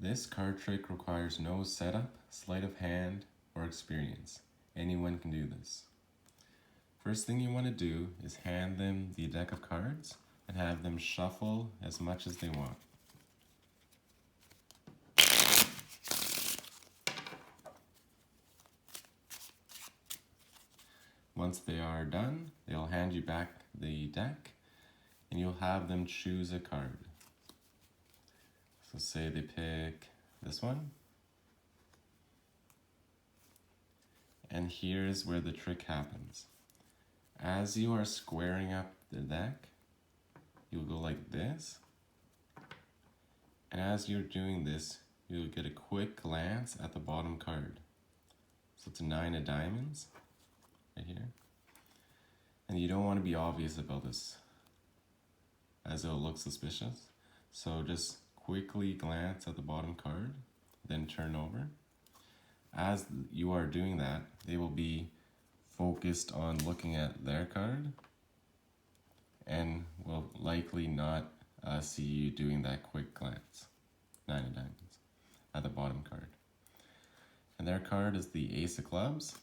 This card trick requires no setup, sleight of hand, or experience. Anyone can do this. First thing you want to do is hand them the deck of cards and have them shuffle as much as they want. Once they are done, they'll hand you back the deck and you'll have them choose a card. So say they pick this one. And here's where the trick happens. As you are squaring up the deck, you'll go like this. And as you're doing this, you'll get a quick glance at the bottom card. So it's a 9 of diamonds right here. And you don't want to be obvious about this, as it'll look suspicious. So just quickly glance at the bottom card, then turn over. As you are doing that, they will be focused on looking at their card and will likely not see you doing that quick glance. 9 of diamonds at the bottom card. And their card is the Ace of Clubs.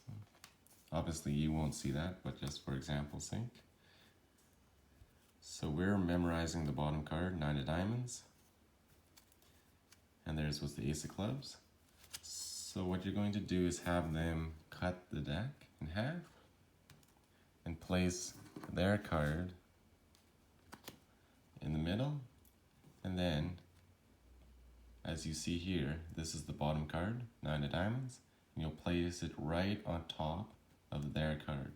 Obviously you won't see that, but just for example's sake. So we're memorizing the bottom card, 9 of diamonds. And theirs was the Ace of Clubs. So what you're going to do is have them cut the deck in half and place their card in the middle. And then, as you see here, this is the bottom card, 9 of diamonds, and you'll place it right on top of their card.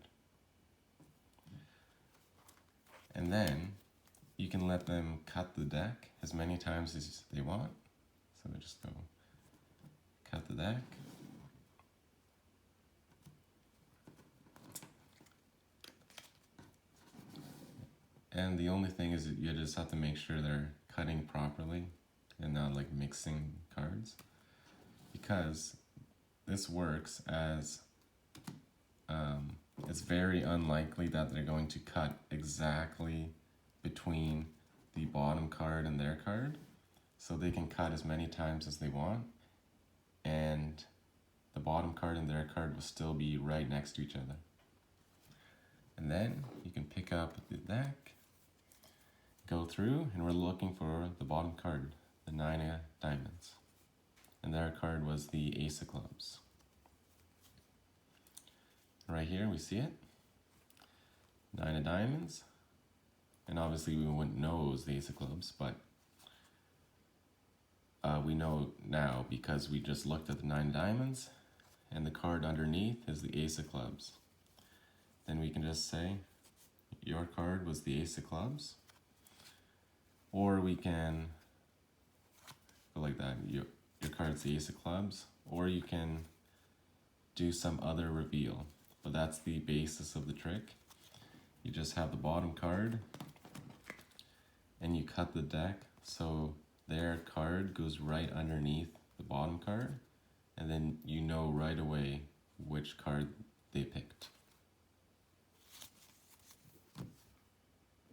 And then you can let them cut the deck as many times as they want. So we just go cut the deck. And the only thing is that you just have to make sure they're cutting properly and not like mixing cards, because this works as it's very unlikely that they're going to cut exactly between the bottom card and their card. So they can cut as many times as they want, and the bottom card and their card will still be right next to each other. And then you can pick up the deck, go through, and we're looking for the bottom card, the 9 of diamonds. And their card was the Ace of Clubs. Right here we see it, 9 of diamonds. And obviously we wouldn't know it was the Ace of Clubs, but we know now because we just looked at the 9 diamonds and the card underneath is the Ace of Clubs. Then we can just say your card was the Ace of Clubs, or we can go like that, your card's the Ace of Clubs, or you can do some other reveal, but that's the basis of the trick. You just have the bottom card and you cut the deck so their card goes right underneath the bottom card, and then you know right away which card they picked.